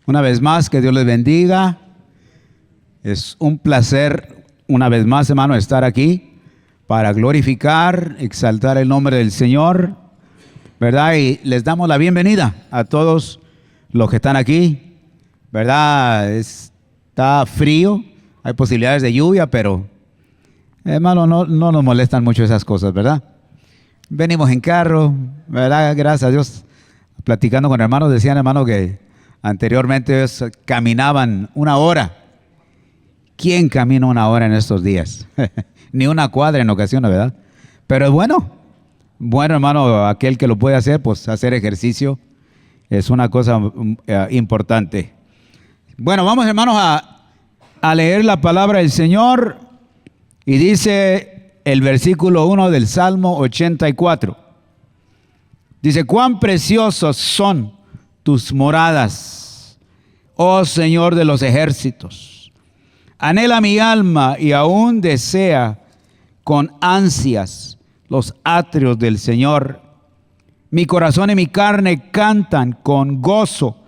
Una vez más, que Dios les bendiga. Es un placer, una vez más, hermano, estar aquí para glorificar, exaltar el nombre del Señor, ¿verdad? Y les damos la bienvenida a todos los que están aquí, ¿verdad? Está frío, hay posibilidades de lluvia, pero, hermano, no nos molestan mucho esas cosas, ¿verdad? Venimos en carro, ¿verdad? Gracias a Dios. Platicando con hermanos, decían, hermano, que anteriormente ellos caminaban 1 hora. ¿Quién camina 1 hora en estos días? Ni una cuadra en ocasiones, ¿verdad? Pero es bueno, hermano, aquel que lo puede hacer, pues hacer ejercicio es una cosa importante. Bueno, vamos, hermanos, a leer la palabra del Señor, y dice el versículo 1 del Salmo 84. Dice: cuán preciosos son tus moradas, oh Señor de los ejércitos. Anhela mi alma y aún desea con ansias los atrios del Señor. Mi corazón y mi carne cantan con gozo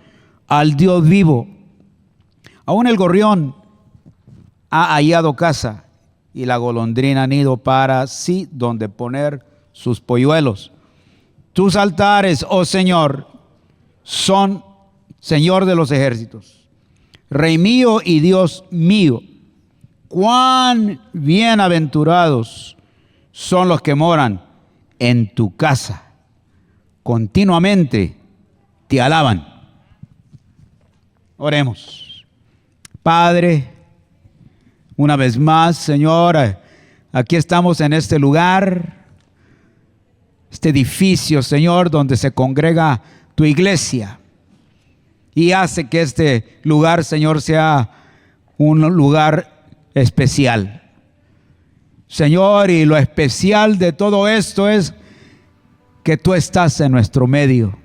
al Dios vivo. Aún el gorrión ha hallado casa y la golondrina nido para sí donde poner sus polluelos. Tus altares, oh Señor, son Señor de los ejércitos, Rey mío y Dios mío. Cuán bienaventurados son los que moran en tu casa. Continuamente te alaban. Oremos. Padre, una vez más, Señor, aquí estamos en este lugar, este edificio, Señor, donde se congrega tu iglesia, y hace que este lugar, Señor, sea un lugar especial. Señor, y lo especial de todo esto es que tú estás en nuestro medio,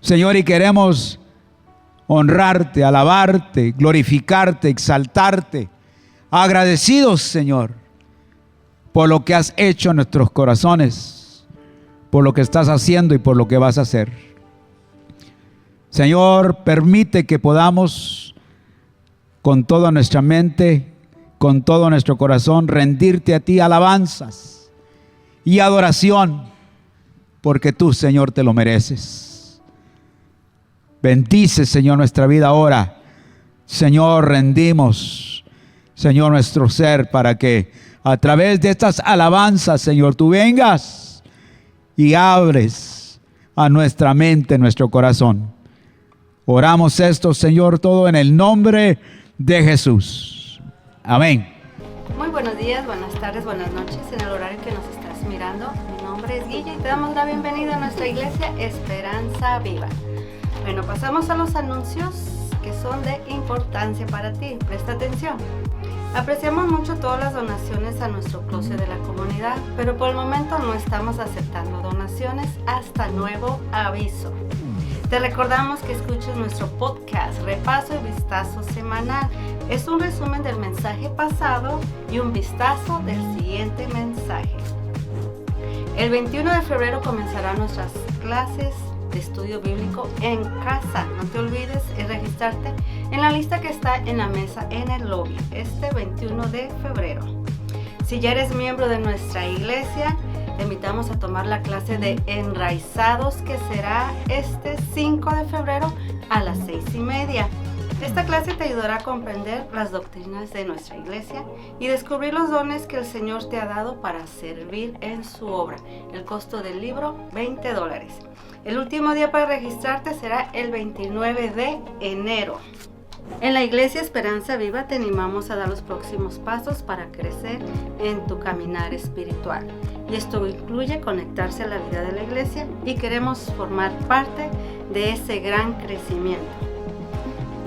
Señor, y queremos honrarte, alabarte, glorificarte, exaltarte, agradecidos, Señor, por lo que has hecho en nuestros corazones, por lo que estás haciendo y por lo que vas a hacer. Señor, permite que podamos con toda nuestra mente, con todo nuestro corazón, rendirte a ti alabanzas y adoración, porque tú, Señor, te lo mereces. Bendice, Señor, nuestra vida ahora. Señor, rendimos, Señor, nuestro ser, para que a través de estas alabanzas, Señor, tú vengas y abres a nuestra mente, nuestro corazón. Oramos esto, Señor, todo en el nombre de Jesús. Amén. Muy buenos días, buenas tardes, buenas noches en el horario que nos estás mirando. Mi nombre es Guilla y te damos la bienvenida a nuestra iglesia Esperanza Viva. Bueno, pasamos a los anuncios que son de importancia para ti. Presta atención. Apreciamos mucho todas las donaciones a nuestro closet de la comunidad, pero por el momento no estamos aceptando donaciones hasta nuevo aviso. Te recordamos que escuches nuestro podcast Repaso y Vistazo Semanal. Es un resumen del mensaje pasado y un vistazo del siguiente mensaje. El 21 de febrero comenzarán nuestras clases de estudio bíblico en casa. No te olvides de registrarte en la lista que está en la mesa en el lobby este 21 de febrero. Si ya eres miembro de nuestra iglesia, te invitamos a tomar la clase de Enraizados, que será este 5 de febrero a las 6:30. Esta clase te ayudará a comprender las doctrinas de nuestra iglesia y descubrir los dones que el Señor te ha dado para servir en su obra. El costo del libro, $20. El último día para registrarte será el 29 de enero. En la iglesia Esperanza Viva te animamos a dar los próximos pasos para crecer en tu caminar espiritual. Y esto incluye conectarse a la vida de la iglesia, y queremos formar parte de ese gran crecimiento.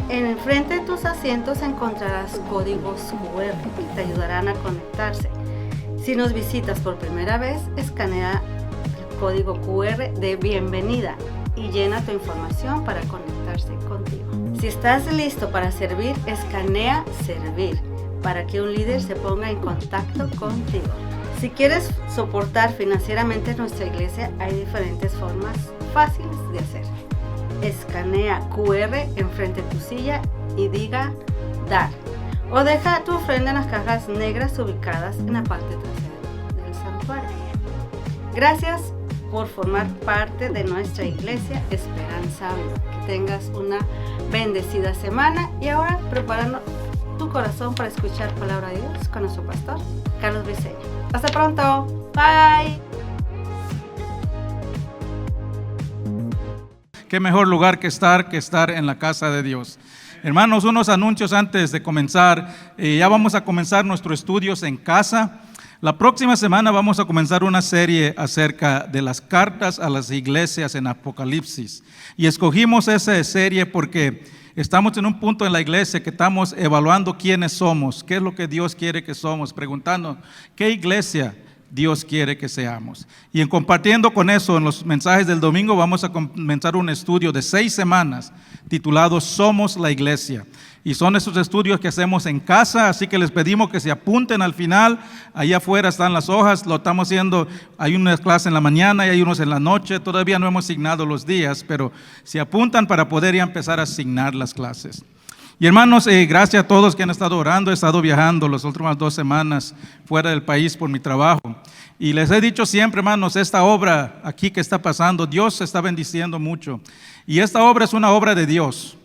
En el frente de tus asientos encontrarás códigos QR que te ayudarán a conectarse. Si nos visitas por primera vez, escanea el código QR de bienvenida y llena tu información para conectarse contigo. Si estás listo para servir, escanea servir para que un líder se ponga en contacto contigo. Si quieres soportar financieramente nuestra iglesia, hay diferentes formas fáciles de hacer. escanea QR enfrente de tu silla y diga dar. O deja tu ofrenda en las cajas negras ubicadas en la parte trasera del santuario. Gracias por formar parte de nuestra iglesia Esperanza Viva. Que tengas una bendecida semana y ahora preparando tu corazón para escuchar palabra de Dios con nuestro pastor Carlos Briceño. Hasta pronto. Bye. Qué mejor lugar que estar en la casa de Dios. Hermanos, unos anuncios antes de comenzar. Ya vamos a comenzar nuestros estudios en casa. La próxima semana vamos a comenzar una serie acerca de las cartas a las iglesias en Apocalipsis. Y escogimos esa serie porque estamos en un punto en la iglesia que estamos evaluando quiénes somos, qué es lo que Dios quiere que somos, preguntando qué iglesia Dios quiere que seamos. Y en compartiendo con eso, en los mensajes del domingo vamos a comenzar un estudio de 6 semanas titulado Somos la Iglesia. Y son esos estudios que hacemos en casa, así que les pedimos que se apunten al final. Allá afuera están las hojas, lo estamos haciendo, hay una clase en la mañana y hay unos en la noche. Todavía no hemos asignado los días, pero se apuntan para poder ya empezar a asignar las clases. Y hermanos, gracias a todos que han estado orando. He estado viajando las últimas 2 semanas fuera del país por mi trabajo. Y les he dicho siempre, hermanos, esta obra aquí que está pasando, Dios se está bendiciendo mucho. Y esta obra es una obra de Dios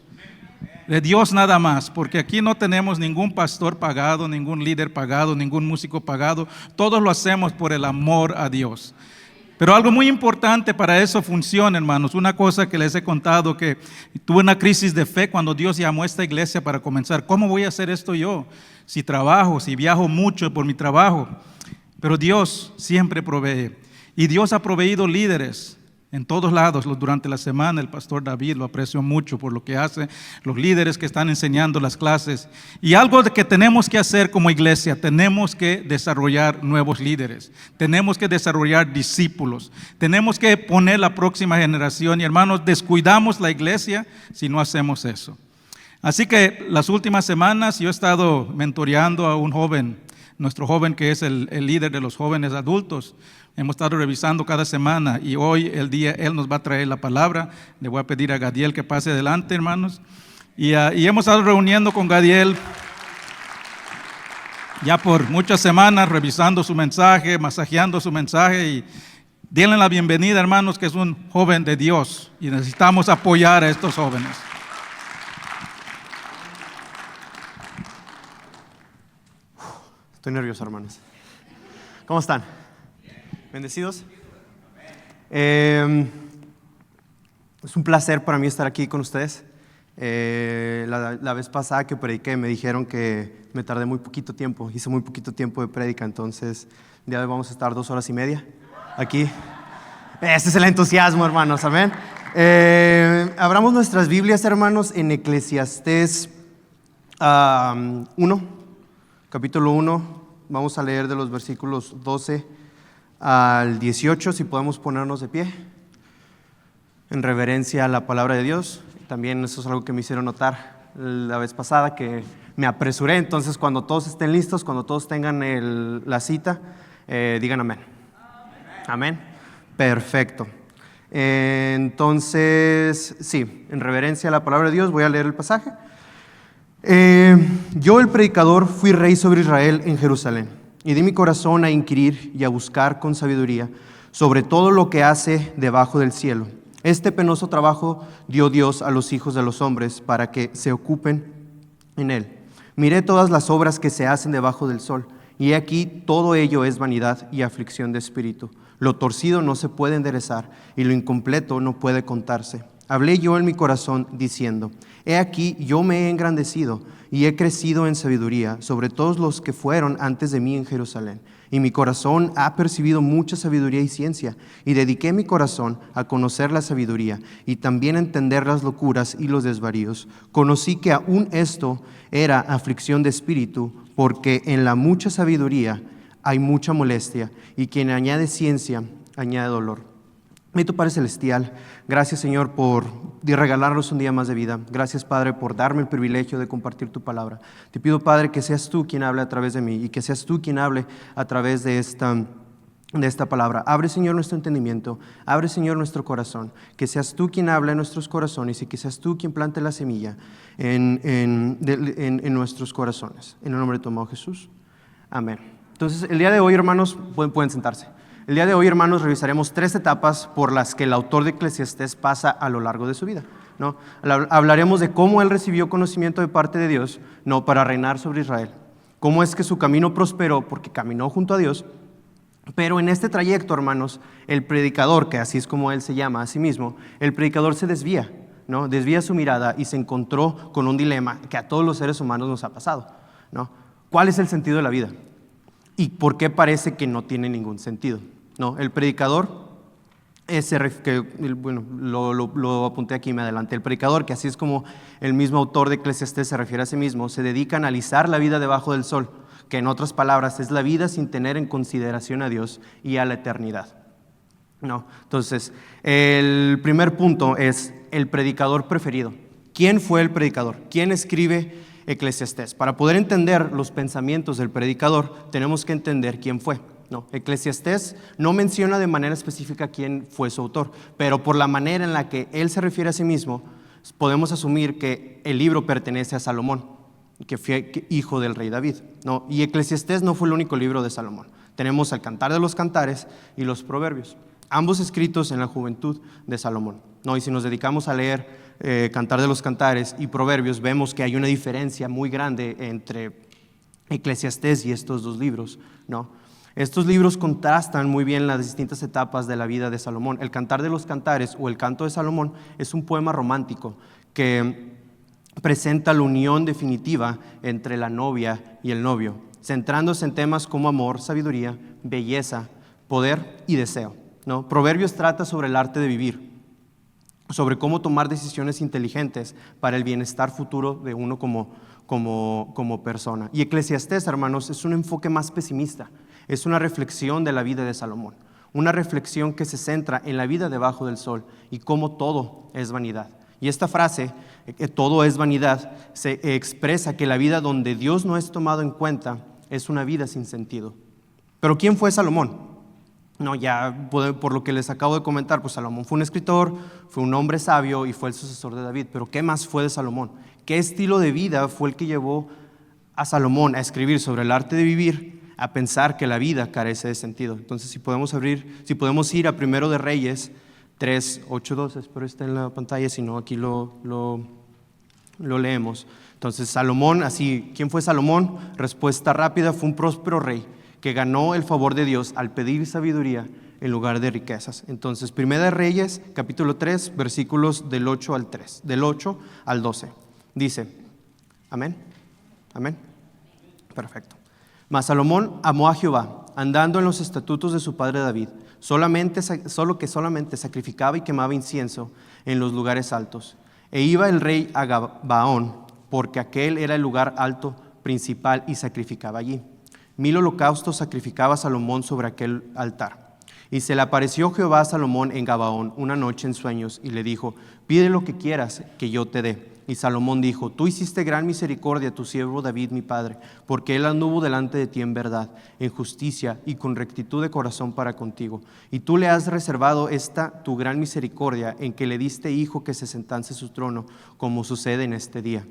nada más, porque aquí no tenemos ningún pastor pagado, ningún líder pagado, ningún músico pagado. Todos lo hacemos por el amor a Dios. Pero algo muy importante para eso funciona, hermanos. Una cosa que les he contado, que tuve una crisis de fe cuando Dios llamó a esta iglesia para comenzar. ¿Cómo voy a hacer esto yo? Si trabajo, si viajo mucho por mi trabajo. Pero Dios siempre provee. Y Dios ha proveído líderes en todos lados durante la semana. El pastor David lo aprecio mucho por lo que hace, los líderes que están enseñando las clases. Y algo que tenemos que hacer como iglesia, tenemos que desarrollar nuevos líderes, tenemos que desarrollar discípulos, tenemos que poner la próxima generación. Y hermanos, descuidamos la iglesia si no hacemos eso. Así que las últimas semanas yo he estado mentoreando a un joven, nuestro joven que es el líder de los jóvenes adultos. Hemos estado revisando cada semana y hoy él nos va a traer la palabra. Le voy a pedir a Gadiel que pase adelante, hermanos. Y hemos estado reuniendo con Gadiel ya por muchas semanas, revisando su mensaje, masajeando su mensaje. Y denle la bienvenida, hermanos, que es un joven de Dios y necesitamos apoyar a estos jóvenes. Estoy nervioso, hermanos. ¿Cómo están? ¿Bendecidos? Es un placer para mí estar aquí con ustedes. La vez pasada que prediqué me dijeron que me tardé muy poquito tiempo, hice muy poquito tiempo de prédica, entonces el día de hoy vamos a estar 2 horas y media aquí. Ese es el entusiasmo, hermanos, amén. Abramos nuestras Biblias, hermanos, en Eclesiastés 1, capítulo 1. Vamos a leer de los versículos 12 al 18, si podemos ponernos de pie en reverencia a la palabra de Dios. También eso es algo que me hicieron notar la vez pasada, que me apresuré. Entonces cuando todos estén listos, cuando todos tengan la cita, digan amén. Amén. Perfecto. Entonces, sí, en reverencia a la palabra de Dios voy a leer el pasaje. Yo, el predicador, fui rey sobre Israel en Jerusalén, y di mi corazón a inquirir y a buscar con sabiduría sobre todo lo que hace debajo del cielo. Este penoso trabajo dio Dios a los hijos de los hombres para que se ocupen en él. Miré todas las obras que se hacen debajo del sol, y he aquí todo ello es vanidad y aflicción de espíritu. Lo torcido no se puede enderezar, y lo incompleto no puede contarse. Hablé yo en mi corazón diciendo: he aquí yo me he engrandecido y he crecido en sabiduría sobre todos los que fueron antes de mí en Jerusalén. Y mi corazón ha percibido mucha sabiduría y ciencia, y dediqué mi corazón a conocer la sabiduría y también a entender las locuras y los desvaríos. Conocí que aún esto era aflicción de espíritu, porque en la mucha sabiduría hay mucha molestia, y quien añade ciencia añade dolor. Bendito Padre Celestial, gracias, Señor, por regalarnos un día más de vida. Gracias, Padre, por darme el privilegio de compartir tu palabra. Te pido, Padre, que seas tú quien hable a través de mí, y que seas tú quien hable a través de esta de esta palabra. Abre, Señor, nuestro entendimiento, abre, Señor, nuestro corazón, que seas tú quien habla en nuestros corazones y que seas tú quien plante la semilla en nuestros corazones. En el nombre de tu amado Jesús. Amén. Entonces, el día de hoy, hermanos, pueden sentarse. El día de hoy, hermanos, revisaremos 3 etapas por las que el autor de Eclesiastés pasa a lo largo de su vida, ¿no? Hablaremos de cómo él recibió conocimiento de parte de Dios, ¿no?, para reinar sobre Israel. Cómo es que su camino prosperó porque caminó junto a Dios. Pero en este trayecto, hermanos, el predicador, que así es como él se llama a sí mismo, el predicador se desvía, ¿no? Desvía su mirada y se encontró con un dilema que a todos los seres humanos nos ha pasado, ¿no? ¿Cuál es el sentido de la vida? ¿Y por qué parece que no tiene ningún sentido? ¿No? El predicador, lo apunté aquí me adelante, el predicador, que así es como el mismo autor de Eclesiastés se refiere a sí mismo, se dedica a analizar la vida debajo del sol, que en otras palabras es la vida sin tener en consideración a Dios y a la eternidad, ¿no? Entonces, el primer punto es el predicador preferido. ¿Quién fue el predicador? ¿Quién escribe Eclesiastés? Para poder entender los pensamientos del predicador, tenemos que entender quién fue, ¿no? Eclesiastés no menciona de manera específica quién fue su autor, pero por la manera en la que él se refiere a sí mismo, podemos asumir que el libro pertenece a Salomón, que fue hijo del rey David, ¿no? Y Eclesiastés no fue el único libro de Salomón. Tenemos el Cantar de los Cantares y los Proverbios, ambos escritos en la juventud de Salomón, ¿no? Y si nos dedicamos a leer Cantar de los Cantares y Proverbios, vemos que hay una diferencia muy grande entre Eclesiastés y estos 2 libros, ¿no? Estos libros contrastan muy bien las distintas etapas de la vida de Salomón. El Cantar de los Cantares o el Canto de Salomón es un poema romántico que presenta la unión definitiva entre la novia y el novio, centrándose en temas como amor, sabiduría, belleza, poder y deseo, ¿no? Proverbios trata sobre el arte de vivir, sobre cómo tomar decisiones inteligentes para el bienestar futuro de uno como persona. Y Eclesiastés, hermanos, es un enfoque más pesimista, es una reflexión de la vida de Salomón, una reflexión que se centra en la vida debajo del sol y cómo todo es vanidad. Y esta frase, que todo es vanidad, se expresa que la vida donde Dios no es tomado en cuenta es una vida sin sentido. Pero ¿quién fue Salomón? No, ya por lo que les acabo de comentar, pues Salomón fue un escritor, fue un hombre sabio y fue el sucesor de David. Pero ¿qué más fue de Salomón? ¿Qué estilo de vida fue el que llevó a Salomón a escribir sobre el arte de vivir, a pensar que la vida carece de sentido? Entonces, si podemos ir a 1 de Reyes 3, 8, 12, espero esté en la pantalla, si no aquí lo leemos. Entonces, Salomón, así, ¿quién fue Salomón? Respuesta rápida, fue un próspero rey que ganó el favor de Dios al pedir sabiduría en lugar de riquezas. Entonces, 1 de Reyes, capítulo 3, versículos del 8 al 12. Dice, amén, amén, perfecto. Mas Salomón amó a Jehová, andando en los estatutos de su padre David, solamente sacrificaba y quemaba incienso en los lugares altos. E iba el rey a Gabaón, porque aquel era el lugar alto principal, y sacrificaba allí. 1000 holocaustos sacrificaba Salomón sobre aquel altar. Y se le apareció Jehová a Salomón en Gabaón una noche en sueños, y le dijo, pide lo que quieras que yo te dé. Y Salomón dijo, tú hiciste gran misericordia a tu siervo David mi padre, porque él anduvo delante de ti en verdad, en justicia y con rectitud de corazón para contigo. Y tú le has reservado esta tu gran misericordia, en que le diste hijo que se sentase en su trono, como sucede en este día.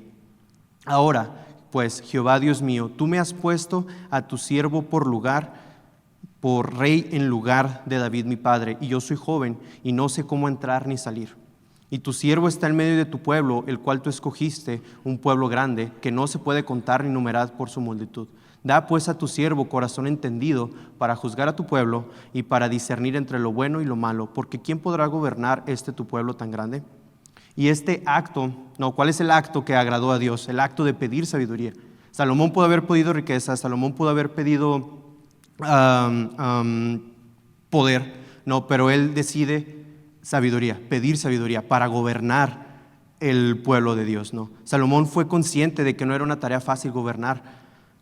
Ahora, pues, Jehová Dios mío, tú me has puesto a tu siervo por rey en lugar de David mi padre, y yo soy joven y no sé cómo entrar ni salir. Y tu siervo está en medio de tu pueblo, el cual tú escogiste, un pueblo grande, que no se puede contar ni numerar por su multitud. Da pues a tu siervo corazón entendido para juzgar a tu pueblo y para discernir entre lo bueno y lo malo, porque ¿quién podrá gobernar tu pueblo tan grande? Y este acto, ¿cuál es el acto que agradó a Dios? El acto de pedir sabiduría. Salomón pudo haber pedido riqueza, Salomón pudo haber pedido poder, pero él decide pedir sabiduría para gobernar el pueblo de Dios, ¿no? Salomón fue consciente de que no era una tarea fácil gobernar,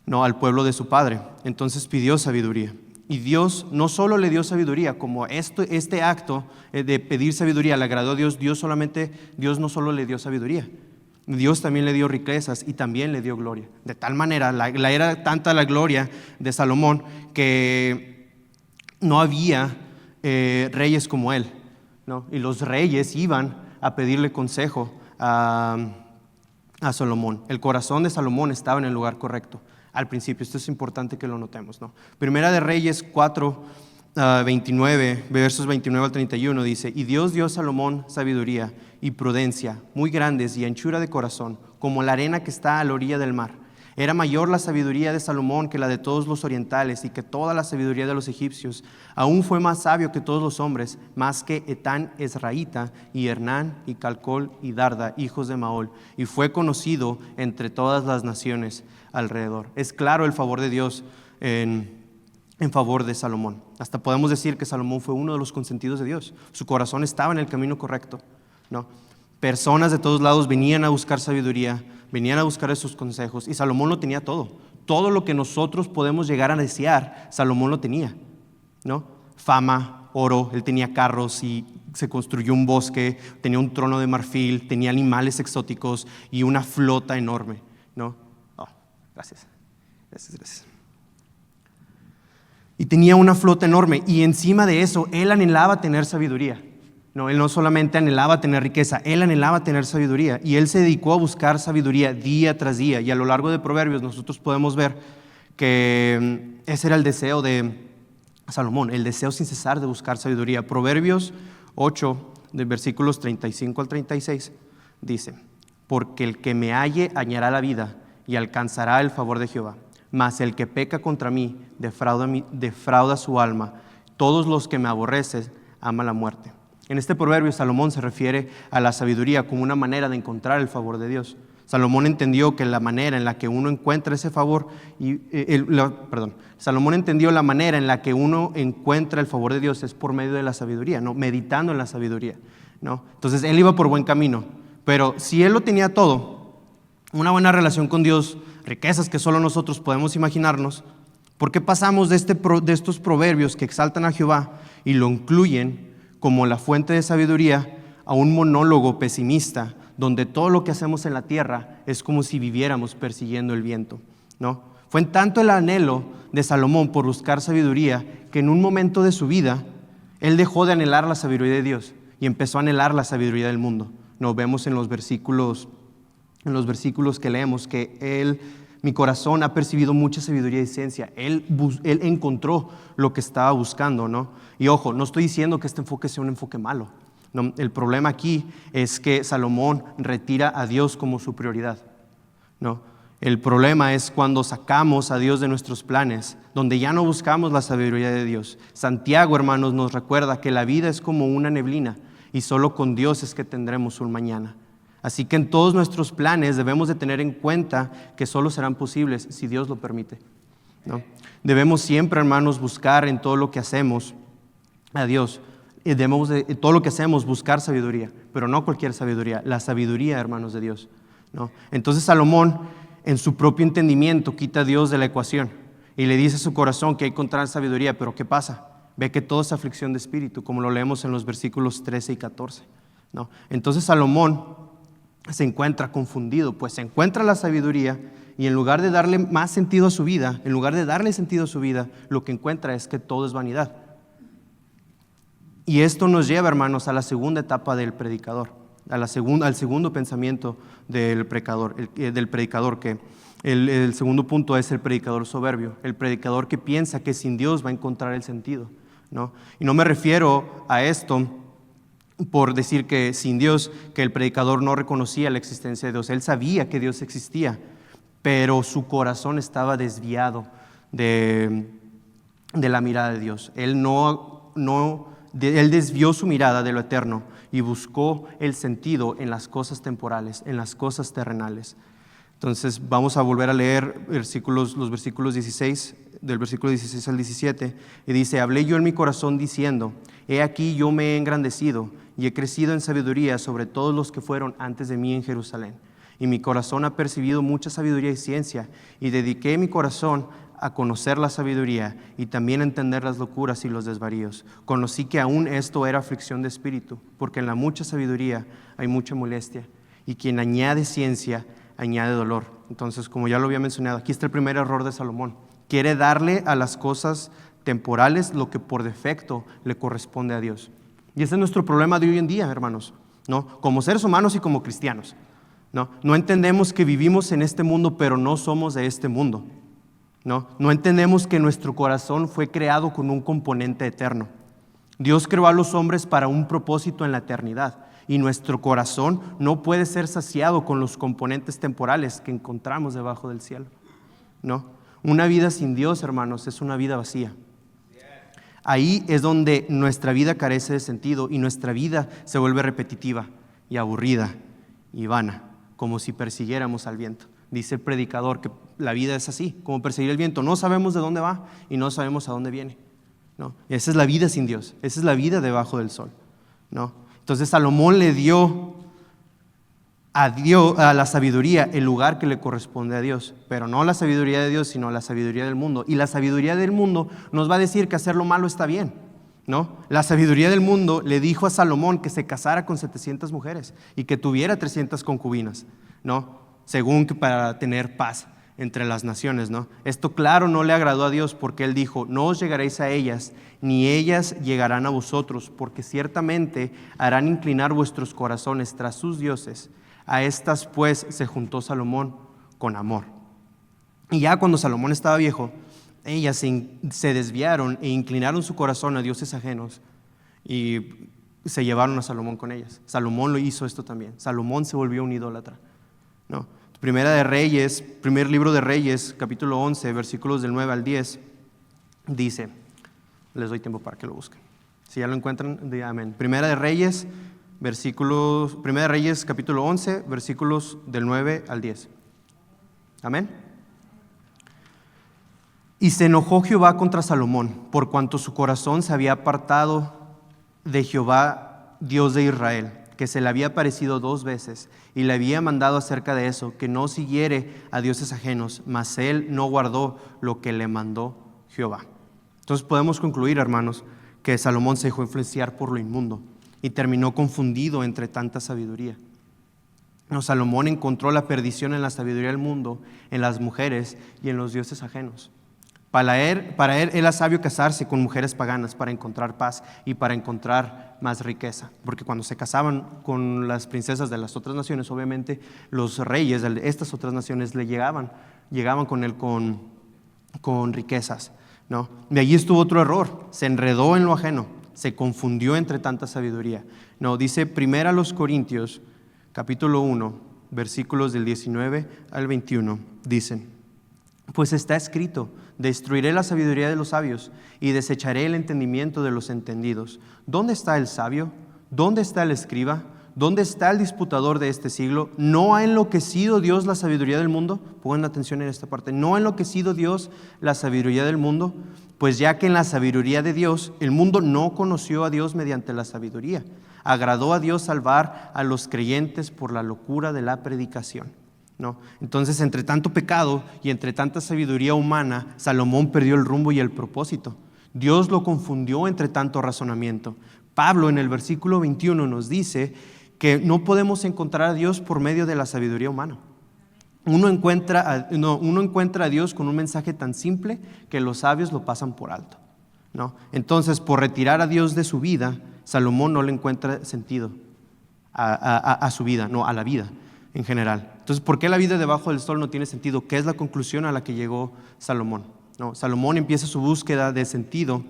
al pueblo de su padre, entonces pidió sabiduría. Y Dios no solo le dio sabiduría, como este acto de pedir sabiduría le agradó a Dios, Dios no solo le dio sabiduría, Dios también le dio riquezas y también le dio gloria. De tal manera, era tanta la gloria de Salomón que no había reyes como él, ¿no? Y los reyes iban a pedirle consejo a Salomón. El corazón de Salomón estaba en el lugar correcto al principio. Esto es importante que lo notemos, ¿no? Primera de Reyes 4, 29, versos 29 al 31 dice: y Dios dio a Salomón sabiduría y prudencia muy grandes y anchura de corazón, como la arena que está a la orilla del mar. Era mayor la sabiduría de Salomón que la de todos los orientales y que toda la sabiduría de los egipcios. Aún fue más sabio que todos los hombres, más que Etán Ezraíta y Hernán y Calcol y Darda, hijos de Maol, y fue conocido entre todas las naciones alrededor. Es claro el favor de Dios en favor de Salomón. Hasta podemos decir que Salomón fue uno de los consentidos de Dios. Su corazón estaba en el camino correcto, ¿no? Personas de todos lados venían a buscar sabiduría, venían a buscar esos consejos, y Salomón lo tenía todo. Todo lo que nosotros podemos llegar a desear, Salomón lo tenía, ¿no? Fama, oro, él tenía carros y se construyó un bosque, tenía un trono de marfil, tenía animales exóticos y una flota enorme, ¿no? Oh, gracias. Y tenía una flota enorme, y encima de eso, él anhelaba tener sabiduría. No, él no solamente anhelaba tener riqueza, él anhelaba tener sabiduría, y él se dedicó a buscar sabiduría día tras día. Y a lo largo de Proverbios nosotros podemos ver que ese era el deseo de Salomón, el deseo sin cesar de buscar sabiduría. Proverbios 8, de versículos 35 al 36, dice: porque el que me halle hallará la vida y alcanzará el favor de Jehová, mas el que peca contra mí defrauda su alma. Todos los que me aborrecen aman la muerte. En este proverbio Salomón se refiere a la sabiduría como una manera de encontrar el favor de Dios. Salomón entendió que la manera en la que uno encuentra ese favor, Salomón entendió la manera en la que uno encuentra el favor de Dios es por medio de la sabiduría, ¿no? Meditando en la sabiduría, ¿no? Entonces él iba por buen camino, pero si él lo tenía todo, una buena relación con Dios, riquezas que solo nosotros podemos imaginarnos, ¿por qué pasamos de estos proverbios que exaltan a Jehová y lo incluyen como la fuente de sabiduría a un monólogo pesimista donde todo lo que hacemos en la tierra es como si viviéramos persiguiendo el viento, ¿no? Fue en tanto el anhelo de Salomón por buscar sabiduría que en un momento de su vida él dejó de anhelar la sabiduría de Dios y empezó a anhelar la sabiduría del mundo. Nos vemos en los versículos que leemos que mi corazón ha percibido mucha sabiduría y ciencia. Él encontró lo que estaba buscando, ¿no? Y ojo, no estoy diciendo que este enfoque sea un enfoque malo, ¿no? El problema aquí es que Salomón retira a Dios como su prioridad, ¿no? El problema es cuando sacamos a Dios de nuestros planes, donde ya no buscamos la sabiduría de Dios. Santiago, hermanos, nos recuerda que la vida es como una neblina y solo con Dios es que tendremos un mañana. Así que en todos nuestros planes debemos de tener en cuenta que solo serán posibles si Dios lo permite, ¿no? Debemos siempre, hermanos, buscar en todo lo que hacemos a Dios. Debemos de todo lo que hacemos buscar sabiduría, pero no cualquier sabiduría, la sabiduría, hermanos, de Dios, ¿no? Entonces Salomón, en su propio entendimiento, quita a Dios de la ecuación y le dice a su corazón que hay que encontrar sabiduría, pero ¿qué pasa? Ve que todo es aflicción de espíritu, como lo leemos en los versículos 13 y 14, ¿no? Entonces Salomón se encuentra confundido, pues se encuentra la sabiduría y en lugar de darle más sentido a su vida, en lugar de darle sentido a su vida, lo que encuentra es que todo es vanidad. Y esto nos lleva, hermanos, a la segunda etapa del predicador, al segundo pensamiento del predicador, que el segundo punto es el predicador soberbio, el predicador que piensa que sin Dios va a encontrar el sentido, ¿no? Y no me refiero a esto por decir que sin Dios, que el predicador no reconocía la existencia de Dios. Él sabía que Dios existía, pero su corazón estaba desviado de la mirada de Dios. Él desvió su mirada de lo eterno y buscó el sentido en las cosas temporales, en las cosas terrenales. Entonces vamos a volver a leer los versículos 16, del versículo 16 al 17, y dice: hablé yo en mi corazón diciendo, he aquí yo me he engrandecido y he crecido en sabiduría sobre todos los que fueron antes de mí en Jerusalén. Y mi corazón ha percibido mucha sabiduría y ciencia, y dediqué mi corazón a conocer la sabiduría y también a entender las locuras y los desvaríos. Conocí que aún esto era aflicción de espíritu, porque en la mucha sabiduría hay mucha molestia, y quien añade ciencia añade dolor. Entonces, como ya lo había mencionado, aquí está el primer error de Salomón. Quiere darle a las cosas temporales lo que por defecto le corresponde a Dios. Y ese es nuestro problema de hoy en día, hermanos, ¿no? Como seres humanos y como cristianos, ¿no? No entendemos que vivimos en este mundo, pero no somos de este mundo, ¿no? No entendemos que nuestro corazón fue creado con un componente eterno. Dios creó a los hombres para un propósito en la eternidad, y nuestro corazón no puede ser saciado con los componentes temporales que encontramos debajo del cielo, ¿no? Una vida sin Dios, hermanos, es una vida vacía. Ahí es donde nuestra vida carece de sentido y nuestra vida se vuelve repetitiva y aburrida y vana, como si persiguiéramos al viento. Dice el predicador que la vida es así, como perseguir el viento. No sabemos de dónde va y no sabemos a dónde viene, ¿no? Esa es la vida sin Dios, esa es la vida debajo del sol, ¿no? Entonces Salomón le dio a la sabiduría el lugar que le corresponde a Dios, pero no la sabiduría de Dios, sino la sabiduría del mundo. Y la sabiduría del mundo nos va a decir que hacer lo malo está bien, ¿no? La sabiduría del mundo le dijo a Salomón que se casara con 700 mujeres y que tuviera 300 concubinas, ¿no? Según que para tener paz entre las naciones, ¿no? Esto claro no le agradó a Dios, porque él dijo: no os llegaréis a ellas, ni ellas llegarán a vosotros, porque ciertamente harán inclinar vuestros corazones tras sus dioses. A estas pues se juntó Salomón con amor. Y ya cuando Salomón estaba viejo, ellas se desviaron e inclinaron su corazón a dioses ajenos y se llevaron a Salomón con ellas. Salomón lo hizo esto también. Salomón se volvió un idólatra, ¿no? Primer libro de Reyes, capítulo 11, versículos del 9 al 10, dice, les doy tiempo para que lo busquen. Si ya lo encuentran, digan amén. Primera de Reyes, capítulo 11, versículos del 9 al 10. Amén. Y se enojó Jehová contra Salomón, por cuanto su corazón se había apartado de Jehová, Dios de Israel, que se le había aparecido 2 veces, y le había mandado acerca de eso, que no siguiere a dioses ajenos, mas él no guardó lo que le mandó Jehová. Entonces podemos concluir, hermanos, que Salomón se dejó influenciar por lo inmundo y terminó confundido entre tanta sabiduría. No, Salomón encontró la perdición en la sabiduría del mundo, en las mujeres y en los dioses ajenos. Para él era sabio casarse con mujeres paganas para encontrar paz y para encontrar más riqueza, porque cuando se casaban con las princesas de las otras naciones, obviamente los reyes de estas otras naciones le llegaban con él con riquezas, ¿no? De allí estuvo otro error: se enredó en lo ajeno, se confundió entre tanta sabiduría. No, dice 1 Corintios capítulo 1, versículos del 19 al 21, dicen: pues está escrito, destruiré la sabiduría de los sabios y desecharé el entendimiento de los entendidos. ¿Dónde está el sabio? ¿Dónde está el escriba? ¿Dónde está el disputador de este siglo? ¿No ha enloquecido Dios la sabiduría del mundo? Pongan atención en esta parte. ¿No ha enloquecido Dios la sabiduría del mundo? Pues ya que en la sabiduría de Dios el mundo no conoció a Dios mediante la sabiduría, agradó a Dios salvar a los creyentes por la locura de la predicación, ¿no? Entonces, entre tanto pecado y entre tanta sabiduría humana, Salomón perdió el rumbo y el propósito. Dios lo confundió entre tanto razonamiento. Pablo en el versículo 21 nos dice que no podemos encontrar a Dios por medio de la sabiduría humana. Uno encuentra a Dios con un mensaje tan simple que los sabios lo pasan por alto, ¿no? Entonces, por retirar a Dios de su vida, Salomón no le encuentra sentido a su vida, no, a la vida en general. Entonces, ¿por qué la vida debajo del sol no tiene sentido? ¿Qué es la conclusión a la que llegó Salomón? No, Salomón empieza su búsqueda de sentido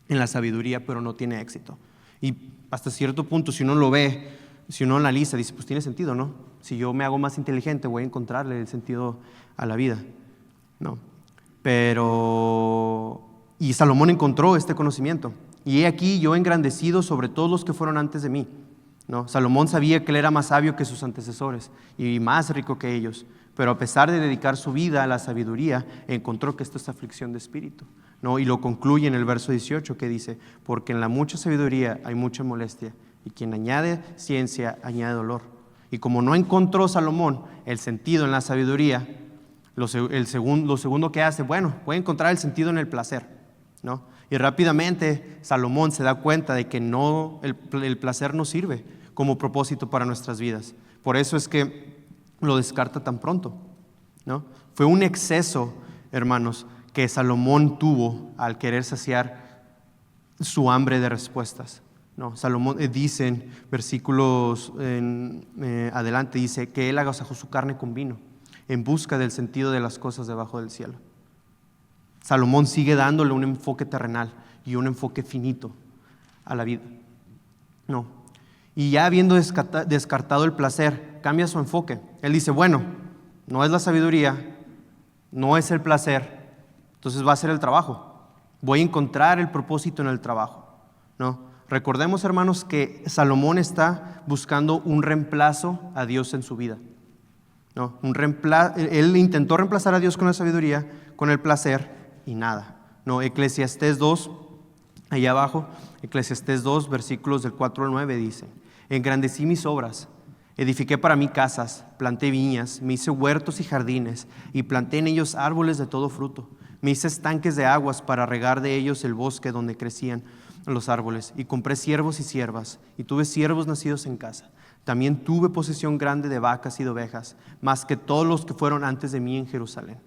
en la sabiduría, pero no tiene éxito. Y hasta cierto punto, si uno lo ve, si uno analiza, dice, pues tiene sentido, ¿no? Si yo me hago más inteligente, voy a encontrarle el sentido a la vida, ¿no? Y Salomón encontró este conocimiento. Y he aquí yo engrandecido sobre todos los que fueron antes de mí, ¿no? Salomón sabía que él era más sabio que sus antecesores y más rico que ellos, pero a pesar de dedicar su vida a la sabiduría, encontró que esto es aflicción de espíritu, ¿no? Y lo concluye en el verso 18, que dice: porque en la mucha sabiduría hay mucha molestia, y quien añade ciencia añade dolor. Y como no encontró Salomón el sentido en la sabiduría, lo segundo que hace, bueno, voy a encontrar el sentido en el placer, ¿no? Y rápidamente Salomón se da cuenta de que no, el placer no sirve como propósito para nuestras vidas. Por eso es que lo descarta tan pronto, ¿no? Fue un exceso, hermanos, que Salomón tuvo al querer saciar su hambre de respuestas. No, Salomón dice en versículos adelante, dice que él agasajó su carne con vino en busca del sentido de las cosas debajo del cielo. Salomón sigue dándole un enfoque terrenal y un enfoque finito a la vida. No. Y ya habiendo descartado el placer, cambia su enfoque. Él dice, bueno, no es la sabiduría, no es el placer, entonces va a ser el trabajo. Voy a encontrar el propósito en el trabajo. No. Recordemos, hermanos, que Salomón está buscando un reemplazo a Dios en su vida. No, él intentó reemplazar a Dios con la sabiduría, con el placer, y nada. No, Eclesiastés 2, allá abajo, Eclesiastés 2, versículos del 4 al 9 dice: engrandecí mis obras, edifiqué para mí casas, planté viñas, me hice huertos y jardines, y planté en ellos árboles de todo fruto. Me hice estanques de aguas para regar de ellos el bosque donde crecían los árboles, y compré siervos y siervas, y tuve siervos nacidos en casa. También tuve posesión grande de vacas y de ovejas, más que todos los que fueron antes de mí en Jerusalén.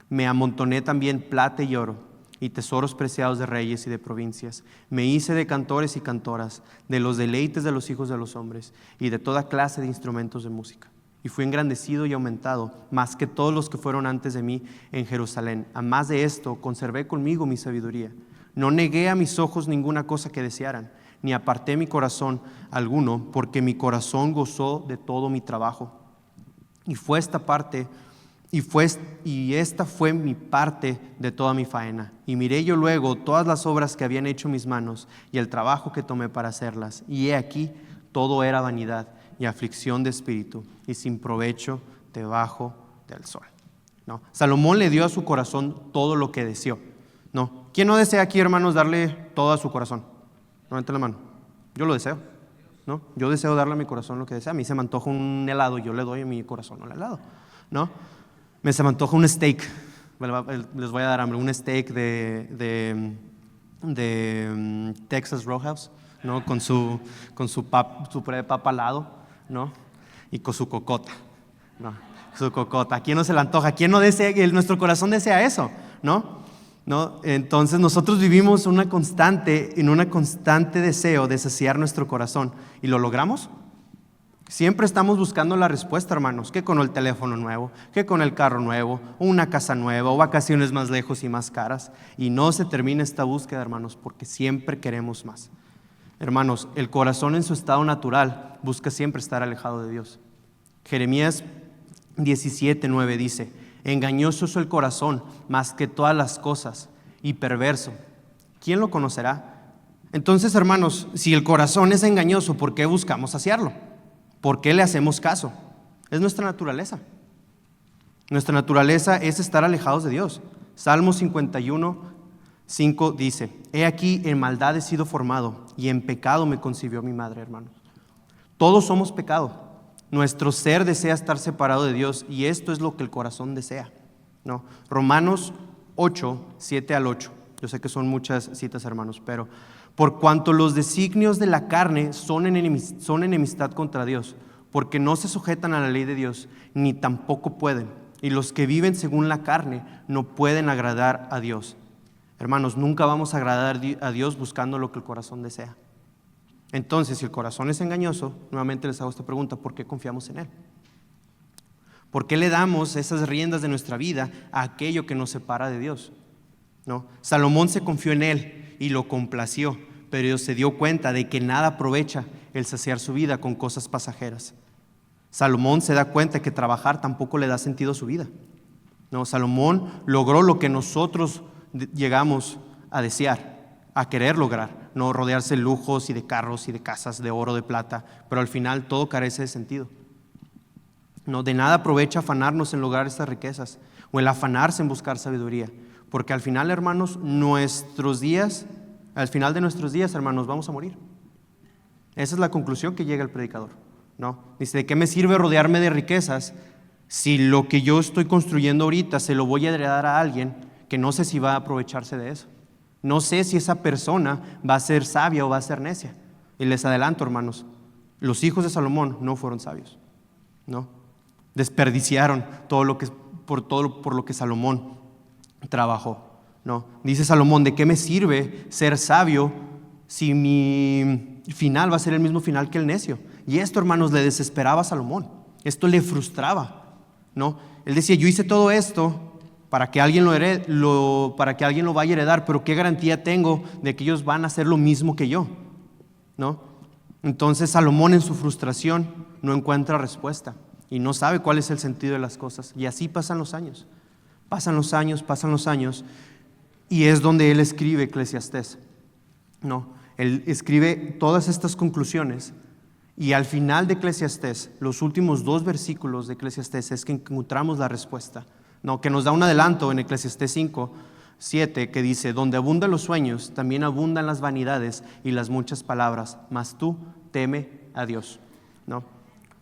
Me amontoné también plata y oro, y tesoros preciados de reyes y de provincias. Me hice de cantores y cantoras, de los deleites de los hijos de los hombres, y de toda clase de instrumentos de música. Y fui engrandecido y aumentado, más que todos los que fueron antes de mí en Jerusalén. A más de esto, conservé conmigo mi sabiduría. No negué a mis ojos ninguna cosa que desearan, ni aparté mi corazón alguno, porque mi corazón gozó de todo mi trabajo. Y esta fue mi parte de toda mi faena. Y miré yo luego todas las obras que habían hecho mis manos y el trabajo que tomé para hacerlas. Y he aquí, todo era vanidad y aflicción de espíritu y sin provecho debajo del sol. ¿No? Salomón le dio a su corazón todo lo que deseó. ¿No? ¿Quién no desea aquí, hermanos, darle todo a su corazón? Levante la mano. Yo lo deseo. ¿No? Yo deseo darle a mi corazón lo que desea. A mí se me antoja un helado, yo le doy a mi corazón el helado. ¿No? Se me antoja un steak. Les voy a dar hambre. Un steak de Texas Roadhouse, ¿no? Con su puré de papa al lado, ¿no? Y con su cocota, ¿no? Su cocota. ¿A quién no se le antoja? ¿A quién no desea? Nuestro corazón desea eso, ¿no? Entonces nosotros vivimos en un constante deseo de saciar nuestro corazón. ¿Y lo logramos? Siempre estamos buscando la respuesta, hermanos, que con el teléfono nuevo, que con el carro nuevo, o una casa nueva, o vacaciones más lejos y más caras. Y no se termina esta búsqueda, hermanos, porque siempre queremos más. Hermanos, el corazón en su estado natural busca siempre estar alejado de Dios. Jeremías 17:9 dice: engañoso es el corazón más que todas las cosas y perverso. ¿Quién lo conocerá? Entonces, hermanos, si el corazón es engañoso, ¿por qué buscamos saciarlo? ¿Por qué le hacemos caso? Es nuestra naturaleza. Nuestra naturaleza es estar alejados de Dios. Salmo 51:5 dice: he aquí en maldad he sido formado y en pecado me concibió mi madre, hermanos. Todos somos pecado. Nuestro ser desea estar separado de Dios y esto es lo que el corazón desea, ¿no? Romanos 8:7 al 8. Yo sé que son muchas citas, hermanos, pero por cuanto los designios de la carne son enemistad contra Dios, porque no se sujetan a la ley de Dios, ni tampoco pueden. Y los que viven según la carne no pueden agradar a Dios. Hermanos, nunca vamos a agradar a Dios buscando lo que el corazón desea. Entonces, si el corazón es engañoso, nuevamente les hago esta pregunta: ¿por qué confiamos en Él? ¿Por qué le damos esas riendas de nuestra vida a aquello que nos separa de Dios? ¿No? Salomón se confió en Él y lo complació, pero se dio cuenta de que nada aprovecha el saciar su vida con cosas pasajeras. Salomón se da cuenta que trabajar tampoco le da sentido a su vida. No, Salomón logró lo que nosotros llegamos a desear, a querer lograr, no rodearse de lujos y de carros y de casas de oro, de plata, pero al final todo carece de sentido. No, de nada aprovecha afanarnos en lograr estas riquezas o el afanarse en buscar sabiduría, porque al final, hermanos, al final de nuestros días, hermanos, vamos a morir. Esa es la conclusión que llega el predicador, ¿no? Dice: ¿de qué me sirve rodearme de riquezas si lo que yo estoy construyendo ahorita se lo voy a heredar a alguien que no sé si va a aprovecharse de eso? No sé si esa persona va a ser sabia o va a ser necia. Y les adelanto, hermanos, los hijos de Salomón no fueron sabios, ¿no? Desperdiciaron por lo que Salomón trabajó, ¿no? Dice Salomón, ¿de qué me sirve ser sabio si mi final va a ser el mismo final que el necio? Y esto, hermanos, le desesperaba a Salomón. Esto le frustraba, ¿no? Él decía, yo hice todo esto para que alguien para que alguien lo vaya a heredar, pero ¿qué garantía tengo de que ellos van a hacer lo mismo que yo? ¿No? Entonces Salomón, en su frustración, no encuentra respuesta y no sabe cuál es el sentido de las cosas. Y así pasan los años. Pasan los años, y es donde él escribe Eclesiastés. No, él escribe todas estas conclusiones, y al final de Eclesiastés, los últimos 2 versículos de Eclesiastés, es que encontramos la respuesta, no, que nos da un adelanto en Eclesiastés 5:7, que dice, donde abundan los sueños, también abundan las vanidades y las muchas palabras, mas tú teme a Dios. ¿No?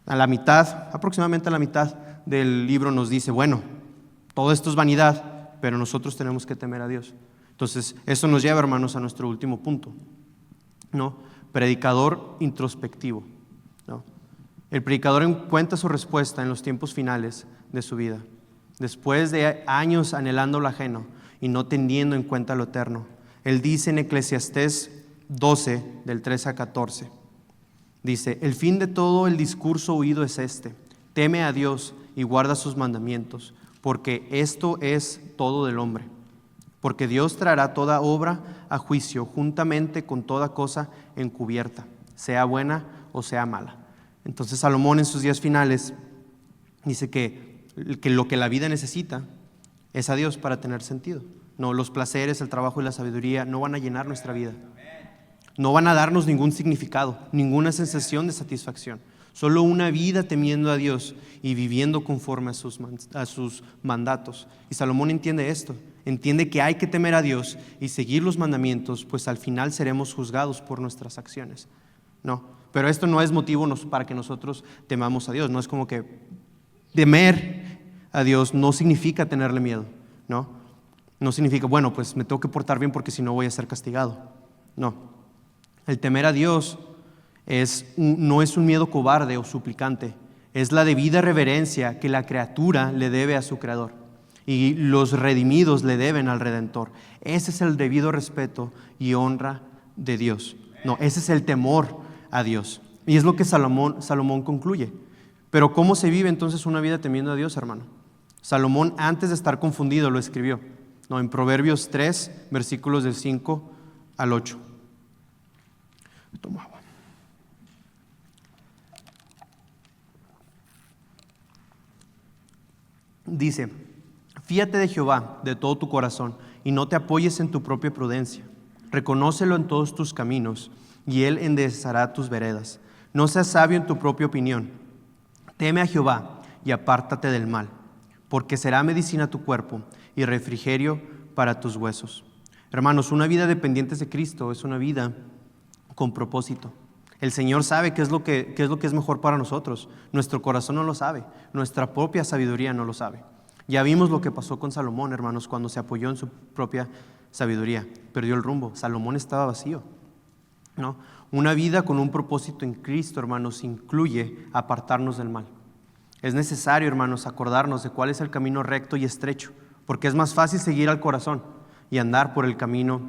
Aproximadamente a la mitad del libro nos dice, bueno, todo esto es vanidad, pero nosotros tenemos que temer a Dios. Entonces, eso nos lleva, hermanos, a nuestro último punto, ¿no? Predicador introspectivo, ¿no? El predicador encuentra su respuesta en los tiempos finales de su vida, después de años anhelando lo ajeno y no teniendo en cuenta lo eterno. Él dice en Eclesiastés 12, del 13 a 14, dice, el fin de todo el discurso oído es este, teme a Dios y guarda sus mandamientos, porque esto es todo del hombre. Porque Dios traerá toda obra a juicio, juntamente con toda cosa encubierta, sea buena o sea mala. Entonces Salomón, en sus días finales, dice que lo que la vida necesita es a Dios para tener sentido. No, los placeres, el trabajo y la sabiduría no van a llenar nuestra vida. No van a darnos ningún significado, ninguna sensación de satisfacción. Solo una vida temiendo a Dios y viviendo conforme a sus mandatos. Y Salomón entiende esto, entiende que hay que temer a Dios y seguir los mandamientos, pues al final seremos juzgados por nuestras acciones. No, pero esto no es motivo para que nosotros temamos a Dios. No es como que temer a Dios no significa tenerle miedo, ¿no? No significa, bueno, pues me tengo que portar bien porque si no voy a ser castigado. No, el temer a Dios no es un miedo cobarde o suplicante, es la debida reverencia que la criatura le debe a su creador y los redimidos le deben al Redentor. Ese es el debido respeto y honra de Dios. No, ese es el temor a Dios. Y es lo que Salomón concluye. Pero ¿cómo se vive entonces una vida temiendo a Dios, hermano? Salomón, antes de estar confundido, lo escribió, ¿no? En Proverbios 3, versículos del 5 al 8. Tomo agua. Dice, fíate de Jehová de todo tu corazón y no te apoyes en tu propia prudencia. Reconócelo en todos tus caminos y Él enderezará tus veredas. No seas sabio en tu propia opinión. Teme a Jehová y apártate del mal, porque será medicina a tu cuerpo y refrigerio para tus huesos. Hermanos, una vida dependiente de Cristo es una vida con propósito. El Señor sabe qué es lo que es mejor para nosotros. Nuestro corazón no lo sabe, nuestra propia sabiduría no lo sabe. Ya vimos lo que pasó con Salomón, hermanos, cuando se apoyó en su propia sabiduría. Perdió el rumbo. Salomón estaba vacío, ¿no? Una vida con un propósito en Cristo, hermanos, incluye apartarnos del mal. Es necesario, hermanos, acordarnos de cuál es el camino recto y estrecho, porque es más fácil seguir al corazón y andar por el camino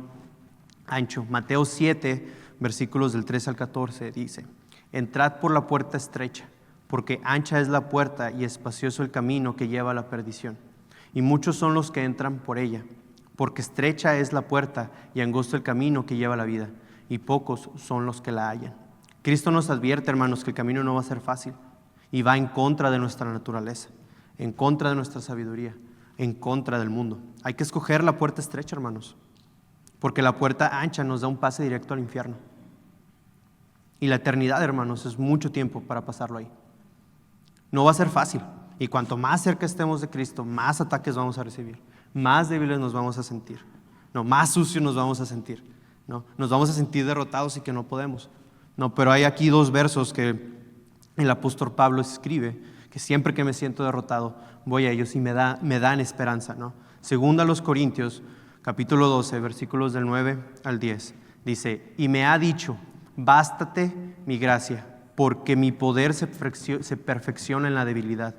ancho. Mateo 7, versículos del 13 al 14 dice, entrad por la puerta estrecha, porque ancha es la puerta y espacioso el camino que lleva a la perdición. Y muchos son los que entran por ella, porque estrecha es la puerta y angosto el camino que lleva a la vida, y pocos son los que la hallan. Cristo nos advierte, hermanos, que el camino no va a ser fácil y va en contra de nuestra naturaleza, en contra de nuestra sabiduría, en contra del mundo. Hay que escoger la puerta estrecha, hermanos, porque la puerta ancha nos da un pase directo al infierno. Y la eternidad, hermanos, es mucho tiempo para pasarlo ahí. No va a ser fácil. Y cuanto más cerca estemos de Cristo, más ataques vamos a recibir, más débiles nos vamos a sentir, no, más sucios nos vamos a sentir, no, nos vamos a sentir derrotados y que no podemos. No, pero hay aquí 2 versos que el apóstol Pablo escribe, que siempre que me siento derrotado, voy a ellos y me dan esperanza, ¿no? Segunda a los Corintios, capítulo 12, versículos del 9 al 10, dice, y me ha dicho, bástate mi gracia, porque mi poder se perfecciona en la debilidad.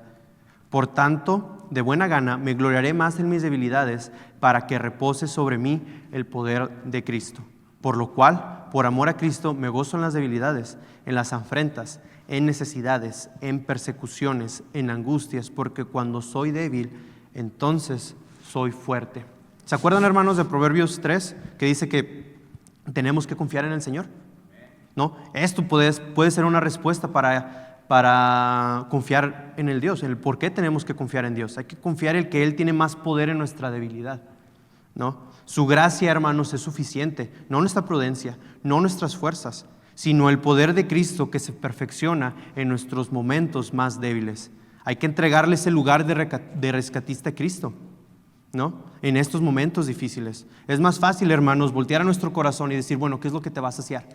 Por tanto, de buena gana me gloriaré más en mis debilidades para que repose sobre mí el poder de Cristo. Por lo cual, por amor a Cristo, me gozo en las debilidades, en las afrentas, en necesidades, en persecuciones, en angustias, porque cuando soy débil, entonces soy fuerte. ¿Se acuerdan, hermanos, de Proverbios 3, que dice que tenemos que confiar en el Señor? ¿No? Esto puede ser una respuesta para confiar en el Dios, en el por qué tenemos que confiar en Dios. Hay que confiar en que Él tiene más poder en nuestra debilidad, ¿no? Su gracia, hermanos, es suficiente, no nuestra prudencia, no nuestras fuerzas, sino el poder de Cristo que se perfecciona en nuestros momentos más débiles. Hay que entregarle ese lugar de rescatista a Cristo, ¿no? En estos momentos difíciles. Es más fácil, hermanos, voltear a nuestro corazón y decir, bueno, ¿qué es lo que te va a saciar?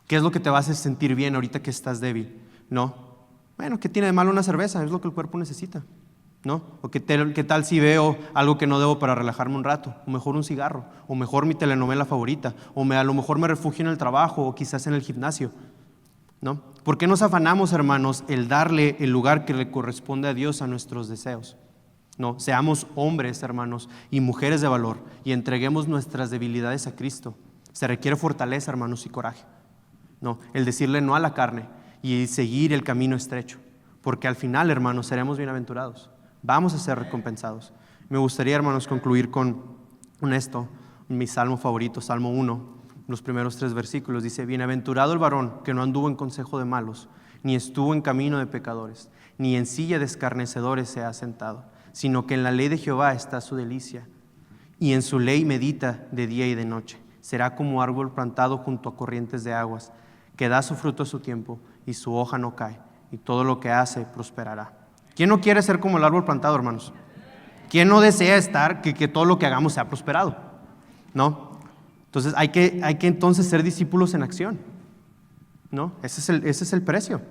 ¿Qué es lo que te va a hacer sentir bien ahorita que estás débil? ¿No? Bueno, ¿qué tiene de malo una cerveza? Es lo que el cuerpo necesita, ¿no? O qué tal si veo algo que no debo para relajarme un rato, o mejor un cigarro, o mejor mi telenovela favorita, o a lo mejor me refugio en el trabajo, o quizás en el gimnasio, ¿no? ¿Por qué nos afanamos, hermanos, el darle el lugar que le corresponde a Dios a nuestros deseos? No, seamos hombres, hermanos, y mujeres de valor, y entreguemos nuestras debilidades a Cristo. Se requiere fortaleza, hermanos, y coraje, ¿no? El decirle no a la carne y seguir el camino estrecho, porque al final, hermanos, seremos bienaventurados. Vamos a ser recompensados. Me gustaría, hermanos, concluir con esto, mi salmo favorito, Salmo 1, los primeros 3 versículos. Dice, bienaventurado el varón que no anduvo en consejo de malos, ni estuvo en camino de pecadores, ni en silla de escarnecedores se ha sentado, sino que en la ley de Jehová está su delicia, y en su ley medita de día y de noche. Será como árbol plantado junto a corrientes de aguas, que da su fruto a su tiempo, y su hoja no cae, y todo lo que hace prosperará. ¿Quién no quiere ser como el árbol plantado, hermanos? ¿Quién no desea estar que todo lo que hagamos sea prosperado? ¿No? Entonces hay que entonces ser discípulos en acción, ¿no? Ese es el precio,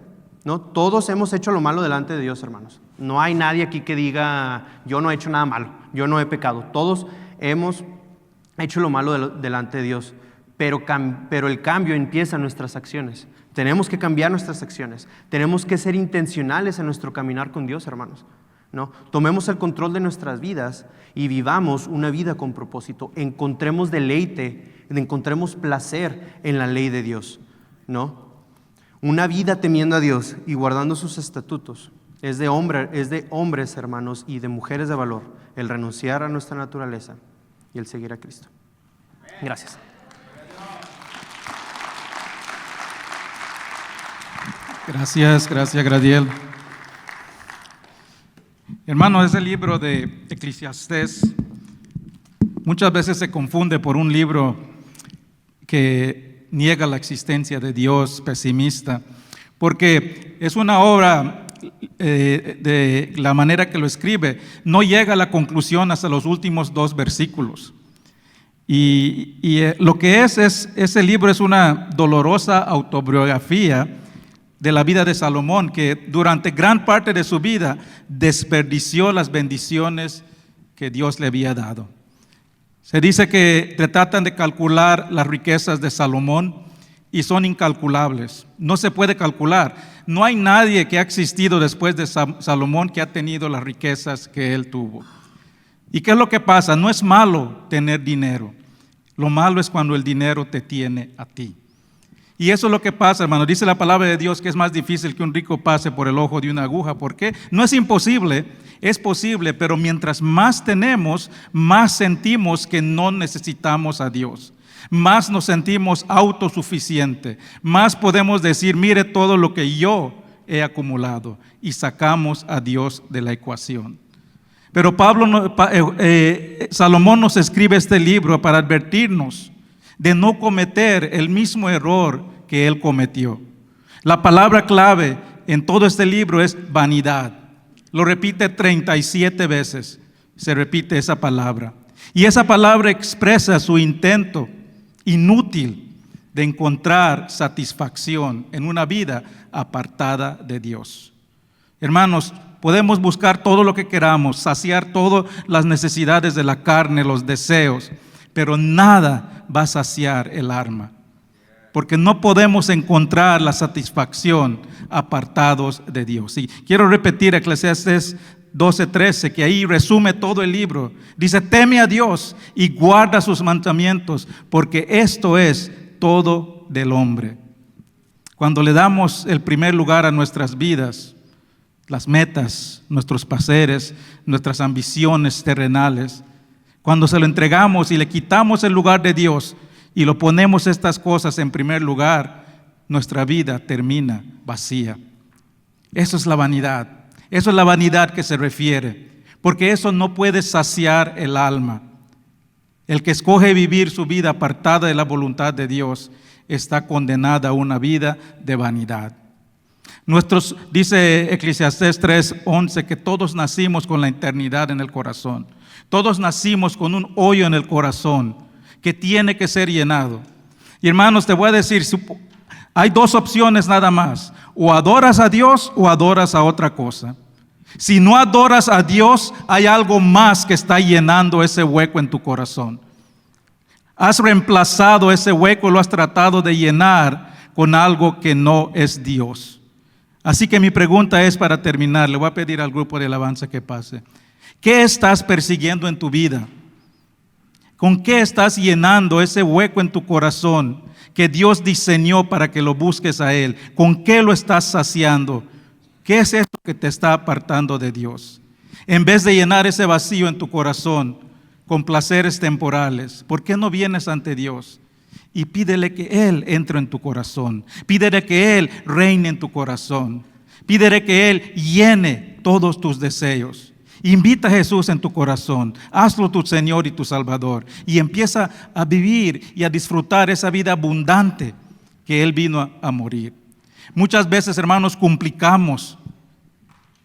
¿no? Todos hemos hecho lo malo delante de Dios, hermanos. No hay nadie aquí que diga, yo no he hecho nada malo, yo no he pecado. Todos hemos hecho lo malo delante de Dios, pero el cambio empieza en nuestras acciones. Tenemos que cambiar nuestras acciones. Tenemos que ser intencionales en nuestro caminar con Dios, hermanos, ¿no? Tomemos el control de nuestras vidas y vivamos una vida con propósito. Encontremos deleite, encontremos placer en la ley de Dios, ¿no? Una vida temiendo a Dios y guardando sus estatutos es de hombres, hermanos, y de mujeres de valor, el renunciar a nuestra naturaleza y el seguir a Cristo. Gracias. Gracias, Gradiel. Hermano, ese libro de Eclesiastés muchas veces se confunde por un libro que niega la existencia de Dios, pesimista, porque es una obra de la manera que lo escribe, no llega a la conclusión hasta los últimos 2 versículos. Y lo que ese libro es una dolorosa autobiografía de la vida de Salomón, que durante gran parte de su vida desperdició las bendiciones que Dios le había dado. Se dice que tratan de calcular las riquezas de Salomón y son incalculables. No se puede calcular. No hay nadie que ha existido después de Salomón que ha tenido las riquezas que él tuvo. ¿Y qué es lo que pasa? No es malo tener dinero. Lo malo es cuando el dinero te tiene a ti. Y eso es lo que pasa, hermano. Dice la palabra de Dios que es más difícil que un rico pase por el ojo de una aguja. ¿Por qué? No es imposible, es posible, pero mientras más tenemos, más sentimos que no necesitamos a Dios. Más nos sentimos autosuficientes. Más podemos decir, mire todo lo que yo he acumulado. Y sacamos a Dios de la ecuación. Pero Salomón nos escribe este libro para advertirnos de no cometer el mismo error que él cometió. La palabra clave en todo este libro es vanidad. Lo repite 37 veces, se repite esa palabra. Y esa palabra expresa su intento inútil de encontrar satisfacción en una vida apartada de Dios. Hermanos, podemos buscar todo lo que queramos, saciar todas las necesidades de la carne, los deseos, pero nada va a saciar el alma, porque no podemos encontrar la satisfacción apartados de Dios. Y quiero repetir Eclesiastés 12:13, que ahí resume todo el libro. Dice: teme a Dios y guarda sus mandamientos, porque esto es todo del hombre. Cuando le damos el primer lugar a nuestras vidas, las metas, nuestros placeres, nuestras ambiciones terrenales, cuando se lo entregamos y le quitamos el lugar de Dios y lo ponemos estas cosas en primer lugar, nuestra vida termina vacía. Eso es la vanidad. Eso es la vanidad que se refiere, porque eso no puede saciar el alma. El que escoge vivir su vida apartada de la voluntad de Dios está condenada a una vida de vanidad. Dice Eclesiastés 3:11 que todos nacimos con la eternidad en el corazón. Todos nacimos con un hoyo en el corazón que tiene que ser llenado. Y hermanos, te voy a decir, hay dos opciones nada más: o adoras a Dios o adoras a otra cosa. Si no adoras a Dios, hay algo más que está llenando ese hueco en tu corazón. Has reemplazado ese hueco, lo has tratado de llenar con algo que no es Dios. Así que mi pregunta es, para terminar, le voy a pedir al grupo de alabanza que pase. ¿Qué estás persiguiendo en tu vida? ¿Con qué estás llenando ese hueco en tu corazón que Dios diseñó para que lo busques a Él? ¿Con qué lo estás saciando? ¿Qué es esto que te está apartando de Dios? En vez de llenar ese vacío en tu corazón con placeres temporales, ¿por qué no vienes ante Dios y pídele que Él entre en tu corazón? Pídele que Él reine en tu corazón. Pídele que Él llene todos tus deseos. Invita a Jesús en tu corazón. Hazlo tu Señor y tu Salvador. Y empieza a vivir y a disfrutar esa vida abundante que Él vino a morir. Muchas veces, hermanos, complicamos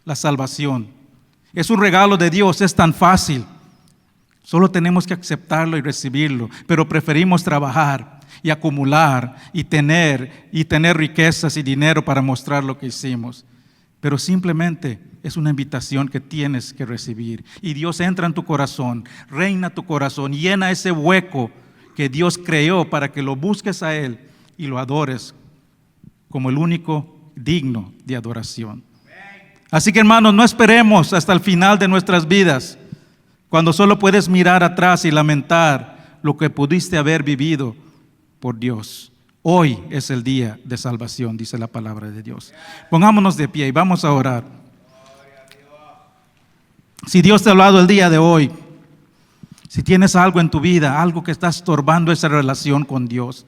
la salvación. Es un regalo de Dios, es tan fácil. Solo tenemos que aceptarlo y recibirlo, pero preferimos trabajar y acumular y tener riquezas y dinero para mostrar lo que hicimos. Pero simplemente es una invitación que tienes que recibir. Y Dios entra en tu corazón, reina tu corazón, llena ese hueco que Dios creó para que lo busques a Él y lo adores como el único digno de adoración. Así que, hermanos, no esperemos hasta el final de nuestras vidas, cuando solo puedes mirar atrás y lamentar lo que pudiste haber vivido por Dios. Hoy es el día de salvación, dice la palabra de Dios. Pongámonos de pie y vamos a orar. Si Dios te ha hablado el día de hoy, si tienes algo en tu vida, algo que está estorbando esa relación con Dios,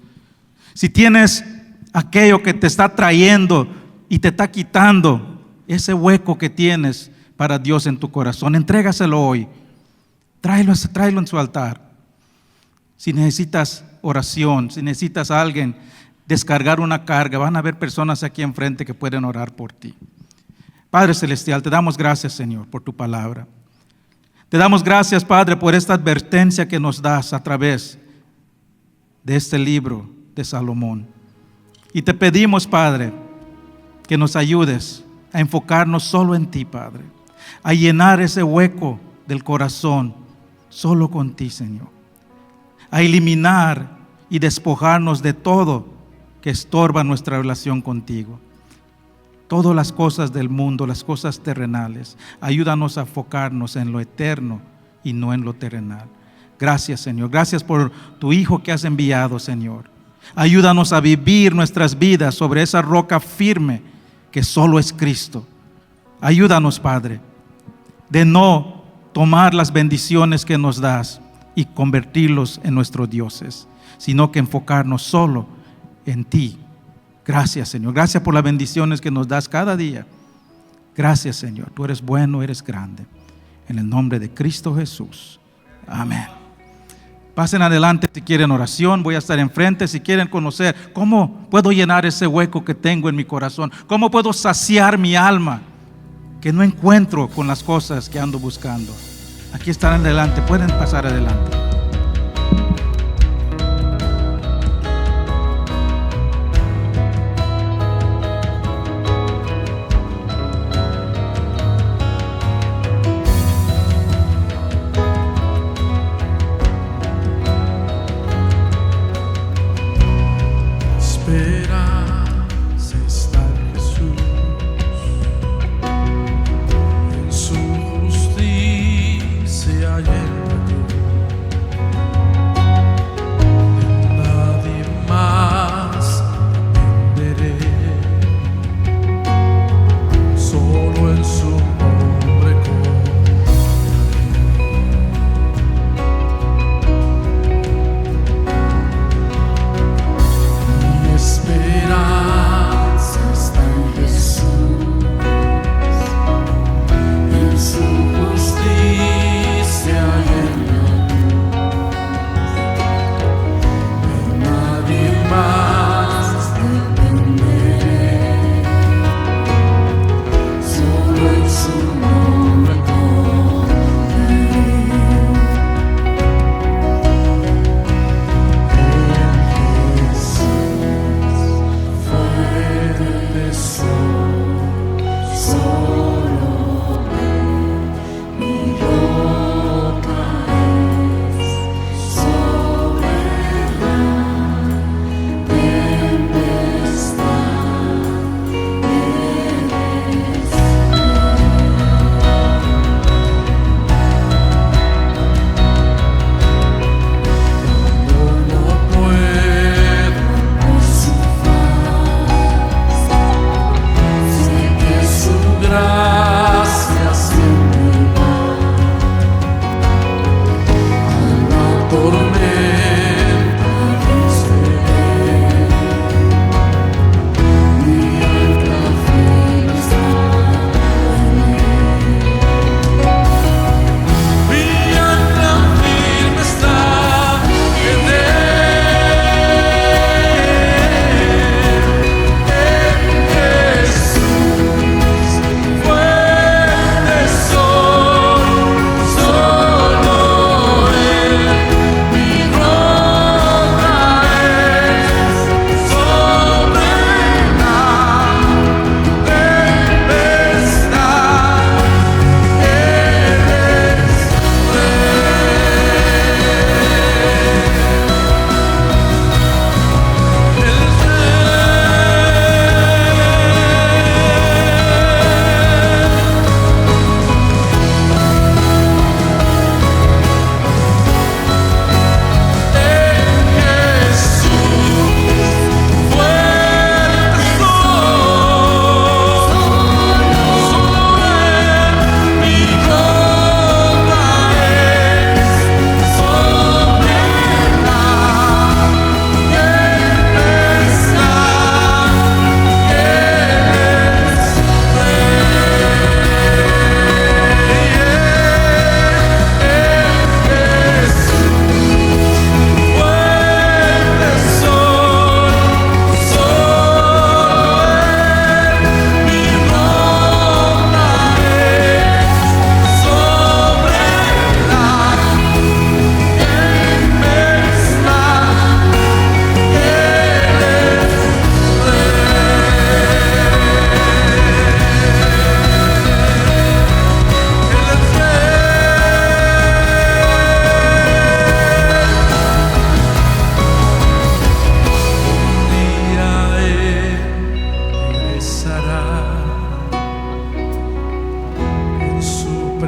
si tienes aquello que te está trayendo y te está quitando ese hueco que tienes para Dios en tu corazón, entrégaselo hoy. Tráelo en su altar. Si necesitas oración, si necesitas a alguien descargar una carga, van a haber personas aquí enfrente que pueden orar por ti. Padre Celestial, te damos gracias, Señor, por tu palabra. Te damos gracias, Padre, por esta advertencia que nos das a través de este libro de Salomón. Y te pedimos, Padre, que nos ayudes a enfocarnos solo en ti, Padre, a llenar ese hueco del corazón solo con ti, Señor, a eliminar y despojarnos de todo que estorba nuestra relación contigo. Todas las cosas del mundo, las cosas terrenales, ayúdanos a enfocarnos en lo eterno y no en lo terrenal. Gracias, Señor. Gracias por tu Hijo que has enviado, Señor. Ayúdanos a vivir nuestras vidas sobre esa roca firme que solo es Cristo. Ayúdanos, Padre, de no tomar las bendiciones que nos das y convertirlos en nuestros dioses, sino que enfocarnos solo en ti. Gracias, Señor. Gracias por las bendiciones que nos das cada día. Gracias, Señor. Tú eres bueno, eres grande. En el nombre de Cristo Jesús. Amén. Pasen adelante si quieren oración. Voy a estar enfrente si quieren conocer cómo puedo llenar ese hueco que tengo en mi corazón. Cómo puedo saciar mi alma que no encuentro con las cosas que ando buscando. Aquí estarán adelante. Pueden pasar adelante. Esperanza está en Jesús, en su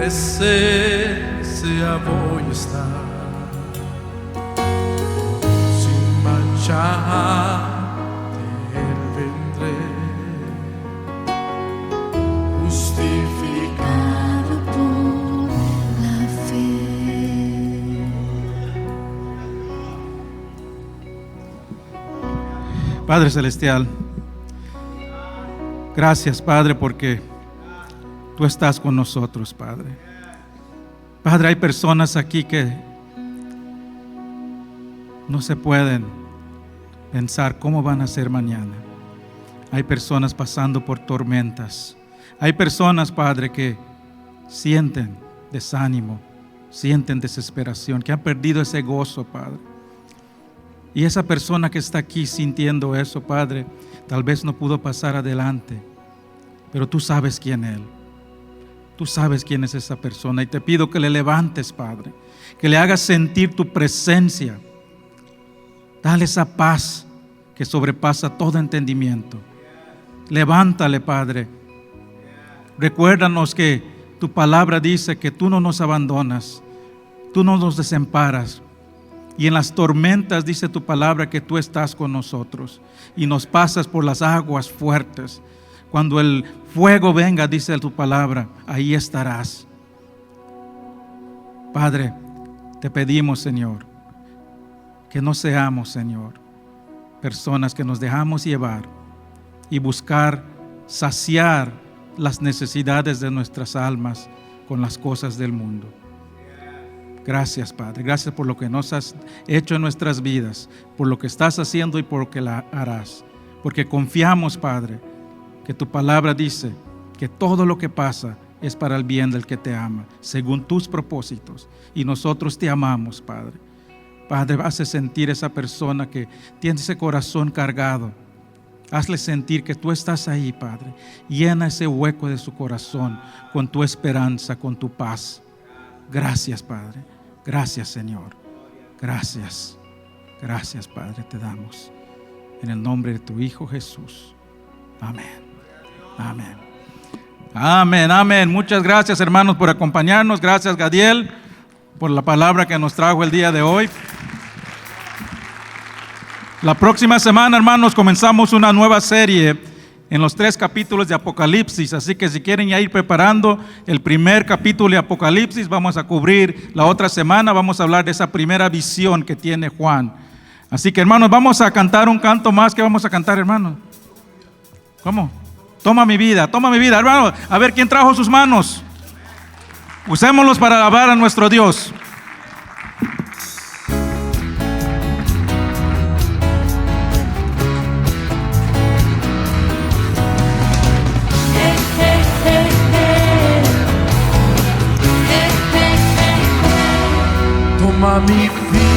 presencia voy a estar, sin manchar vendré, justificado por la fe. Padre Celestial, gracias, Padre, porque Tú estás con nosotros, Padre. Padre, hay personas aquí que no se pueden pensar cómo van a ser mañana. Hay personas pasando por tormentas. Hay personas, Padre, que sienten desánimo, sienten desesperación, que han perdido ese gozo, Padre. Y esa persona que está aquí sintiendo eso, Padre, tal vez no pudo pasar adelante, pero Tú sabes quién es Él. Tú sabes quién es esa persona y te pido que le levantes, Padre, que le hagas sentir Tu presencia. Dale esa paz que sobrepasa todo entendimiento. Levántale, Padre. Recuérdanos que Tu palabra dice que Tú no nos abandonas, Tú no nos desamparas. Y en las tormentas dice Tu palabra que Tú estás con nosotros y nos pasas por las aguas fuertes. Cuando el fuego venga, dice Tu palabra, ahí estarás. Padre, te pedimos, Señor, que no seamos, Señor, personas que nos dejamos llevar y buscar saciar las necesidades de nuestras almas con las cosas del mundo. Gracias, Padre. Gracias por lo que nos has hecho en nuestras vidas, por lo que estás haciendo y por lo que la harás. Porque confiamos, Padre, que Tu palabra dice que todo lo que pasa es para el bien del que te ama, según Tus propósitos. Y nosotros te amamos, Padre. Padre, hace sentir esa persona que tiene ese corazón cargado. Hazle sentir que Tú estás ahí, Padre. Llena ese hueco de su corazón con Tu esperanza, con Tu paz. Gracias, Padre. Gracias, Señor. Gracias. Gracias, Padre, te damos. En el nombre de Tu Hijo Jesús. Amén. Amén. Amén, amén. Muchas gracias, hermanos, por acompañarnos. Gracias, Gadiel, por la palabra que nos trajo el día de hoy. La próxima semana, hermanos, comenzamos una nueva serie en los 3 capítulos de Apocalipsis. Así que si quieren ya ir preparando el primer capítulo de Apocalipsis, vamos a cubrir la otra semana. Vamos a hablar de esa primera visión que tiene Juan. Así que, hermanos, vamos a cantar un canto más. ¿Qué vamos a cantar, hermanos? ¿Cómo? Toma mi vida, hermano. A ver, ¿quién trajo sus manos? Usémoslos para alabar a nuestro Dios. Toma mi vida.